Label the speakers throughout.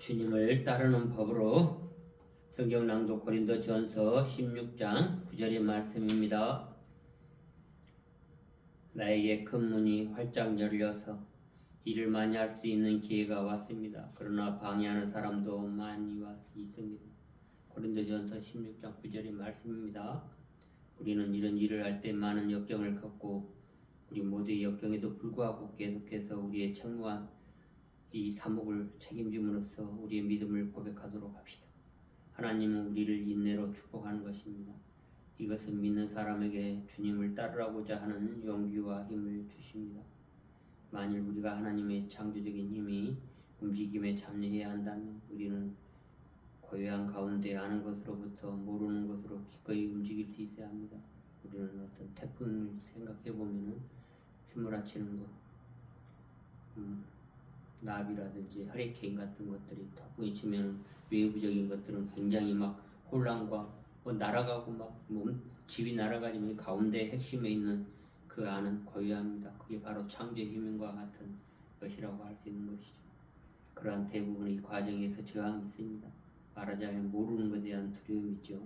Speaker 1: 주님을 따르는 법으로 성경 낭독 고린도전서 16장 9절의 말씀입니다. 나에게 큰 문이 활짝 열려서 일을 많이 할 수 있는 기회가 왔습니다. 그러나 방해하는 사람도 많이 있습니다. 고린도전서 16장 9절의 말씀입니다. 우리는 이런 일을 할 때 많은 역경을 겪고 우리 모두의 역경에도 불구하고 계속해서 우리의 책무와 이 사목을 책임짐으로써 우리의 믿음을 고백하도록 합시다. 하나님은 우리를 인내로 축복하는 것입니다. 이것은 믿는 사람에게 주님을 따르라고자 하는 용기와 힘을 주십니다. 만일 우리가 하나님의 창조적인 힘이 움직임에 참여해야 한다면 우리는 고요한 가운데 아는 것으로부터 모르는 것으로 기꺼이 움직일 수 있어야 합니다. 우리는 어떤 태풍을 생각해 보면은 휘몰아치는 것, 나비라든지 허리케인 같은 것들이 태풍이 치면 외부적인 것들은 굉장히 막 혼란과 날아가고 막 집이 날아가지만 가운데 핵심에 있는 그 안은 고요합니다. 그게 바로 창조의 힘과 같은 것이라고 할 수 있는 것이죠. 그러한 대부분의 과정에서 저항이 있습니다. 말하자면 모르는 것에 대한 두려움이 있죠.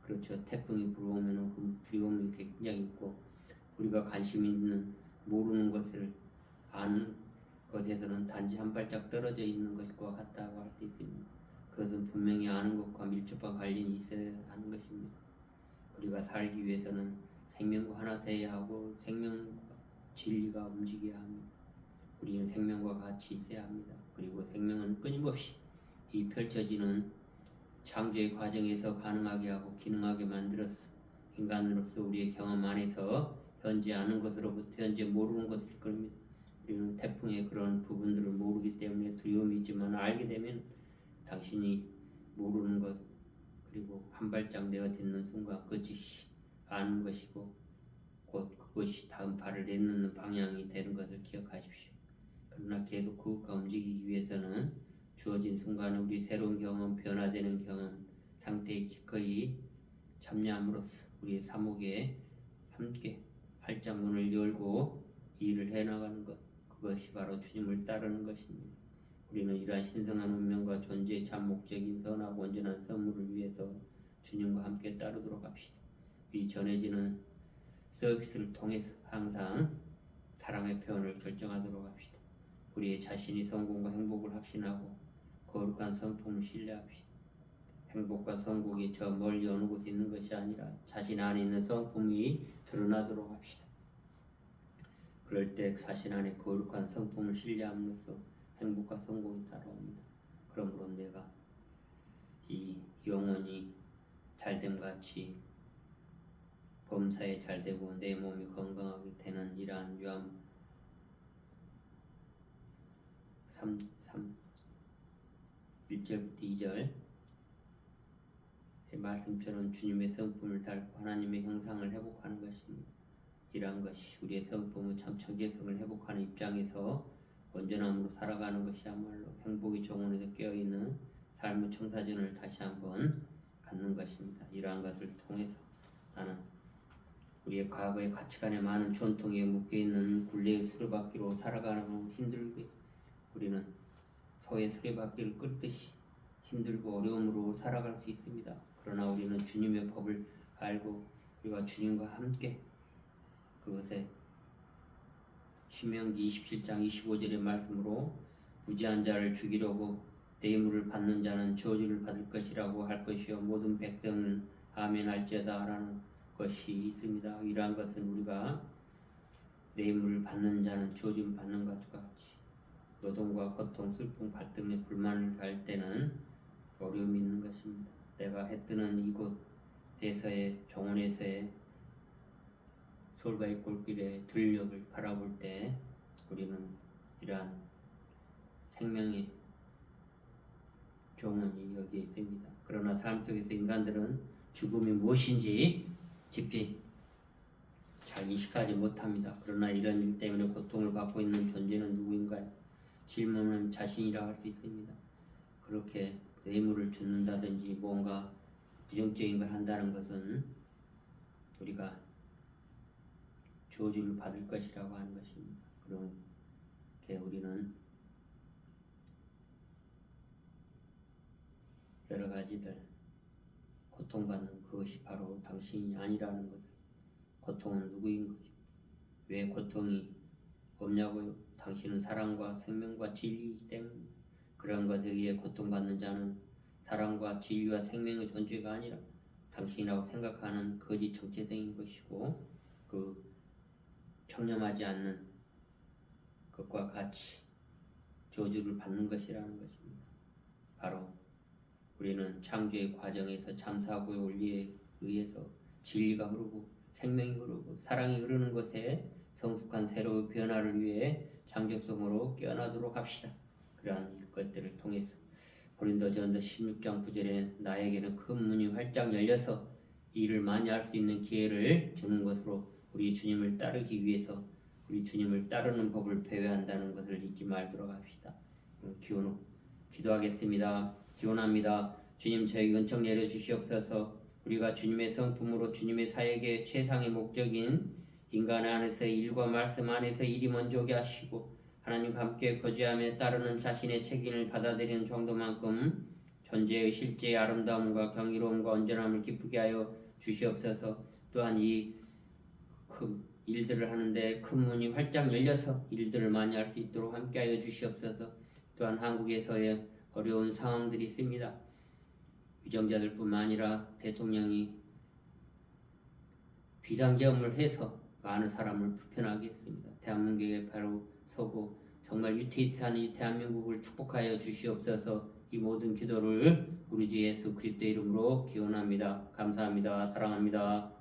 Speaker 1: 그렇죠. 태풍이 불어오면 그 두려움이 굉장히 있고 우리가 관심 있는 모르는 것을 아는 것에서는 단지 한 발짝 떨어져 있는 것과 같다고 할 수 있습니다. 그것은 분명히 아는 것과 밀접한 관련이 있어야 하는 것입니다. 우리가 살기 위해서는 생명과 하나 되어야 하고 생명과 진리가 움직여야 합니다. 우리는 생명과 같이 있어야 합니다. 그리고 생명은 끊임없이 이 펼쳐지는 창조의 과정에서 가능하게 하고 기능하게 만들어서 인간으로서 우리의 경험 안에서 현재 아는 것으로부터 현재 모르는 것일 겁니다. 우리는 태풍의 그런 부분들을 모르기 때문에 두려움이 있지만 알게 되면 당신이 모르는 것 그리고 한 발짝 내어딛는 순간 그것이 아는 것이고 곧 그것이 다음 발을 내놓는 방향이 되는 것을 기억하십시오. 그러나 계속 그것과 움직이기 위해서는 주어진 순간에 우리 새로운 경험, 변화되는 경험 상태에 기꺼이 참여함으로써 우리의 사목에 함께 활짝 문을 열고 일을 해나가는 것, 그것이 바로 주님을 따르는 것입니다. 우리는 이러한 신성한 운명과 존재의 참 목적인 선하고 온전한 선물을 위해서 주님과 함께 따르도록 합시다. 이 전해지는 서비스를 통해서 항상 사랑의 표현을 결정하도록 합시다. 우리의 자신이 성공과 행복을 확신하고 거룩한 성품을 신뢰합시다. 행복과 성공이 저 멀리 어느 곳에 있는 것이 아니라 자신 안에 있는 성품이 드러나도록 합시다. 그럴 때 자신 안에 거룩한 성품을 신뢰함으로써 행복과 성공이 따라옵니다. 그러므로 내가 이 영혼이 잘됨같이 범사에 잘되고 내 몸이 건강하게 되는 이러한 요한 1절부터 2절 말씀처럼 주님의 성품을 닮고 하나님의 형상을 회복하는 것입니다. 이러한 것이 우리의 성품은 참 청재성을 회복하는 입장에서 온전함으로 살아가는 것이야말로 행복의 정원에서 깨어있는 삶의 청사전을 다시 한번 갖는 것입니다. 이러한 것을 통해서 나는 우리의 과거의 가치관에 많은 전통에 묶여있는 굴레의 수레바퀴로 살아가는 건 힘들게 우리는 소의 수레바퀴를 끌듯이 힘들고 어려움으로 살아갈 수 있습니다. 그러나 우리는 주님의 법을 알고 우리가 주님과 함께 그것에 신명기 27장 25절의 말씀으로 무지한 자를 죽이려고 뇌물을 받는 자는 저주를 받을 것이라고 할 것이요 모든 백성은 아멘 할지어다 라는 것이 있습니다. 이러한 것은 우리가 뇌물을 받는 자는 저주를 받는 것과 같이 노동과 고통, 슬픔, 갈등에 불만을 갈 때는 어려움이 있는 것입니다. 내가 해뜨는 이곳에서의 정원에서의 솔바이 골길의 들녘을 바라볼 때 우리는 이러한 생명의 정원이 여기에 있습니다. 그러나 삶 속에서 인간들은 죽음이 무엇인지 깊이 잘 인식하지 못합니다. 그러나 이런 일 때문에 고통을 받고 있는 존재는 누구인가요? 질문은 자신이라 할 수 있습니다. 그렇게 뇌물을 주는다든지 뭔가 부정적인 걸 한다는 것은 우리가 저주를 받을 것이라고 하는 것입니다. 그렇게 우리는 여러 가지들 고통받는 그것이 바로 당신이 아니라는 것을. 고통은 누구인 거죠? 왜 고통이 없냐고요? 당신은 사랑과 생명과 진리이기 때문에. 그런 것에 의해 고통받는 자는 사랑과 진리와 생명의 존재가 아니라 당신이라고 생각하는 거짓 정체성인 것이고, 그 청렴하지 않는 것과 같이 저주를 받는 것이라는 것입니다. 바로 우리는 창조의 과정에서 참사하고의 원리에 의해서 진리가 흐르고 생명이 흐르고 사랑이 흐르는 것에 성숙한 새로운 변화를 위해 창조성으로 깨어나도록 합시다. 그러한 것들을 통해서 고린도전서 16장 9절에 나에게는 큰 문이 활짝 열려서 일을 많이 할 수 있는 기회를 주는 것으로 우리 주님을 따르기 위해서 우리 주님을 따르는 법을 배회한다는 것을 잊지 말도록 합시다. 기도하겠습니다. 기원합니다. 주님, 저희 은총 내려주시옵소서. 우리가 주님의 성품으로 주님의 사역의 최상의 목적인 인간 안에서의 일과 말씀 안에서 일이 먼저 오게 하시고 하나님과 함께 거주하며 따르는 자신의 책임을 받아들이는 정도만큼 존재의 실제의 아름다움과 경이로움과 온전함을 기쁘게 하여 주시옵소서. 또한 이 큰 일들을 하는데 큰 문이 활짝 열려서 일들을 많이 할 수 있도록 함께하여 주시옵소서. 또한 한국에서의 어려운 상황들이 있습니다. 위정자들뿐만 아니라 대통령이 비상계엄을 해서 많은 사람을 불편하게 했습니다. 대한민국에 바로 서고 정말 위태위태한 이 대한민국을 축복하여 주시옵소서. 이 모든 기도를 우리 주 예수 그리스도의 이름으로 기원합니다. 감사합니다. 사랑합니다.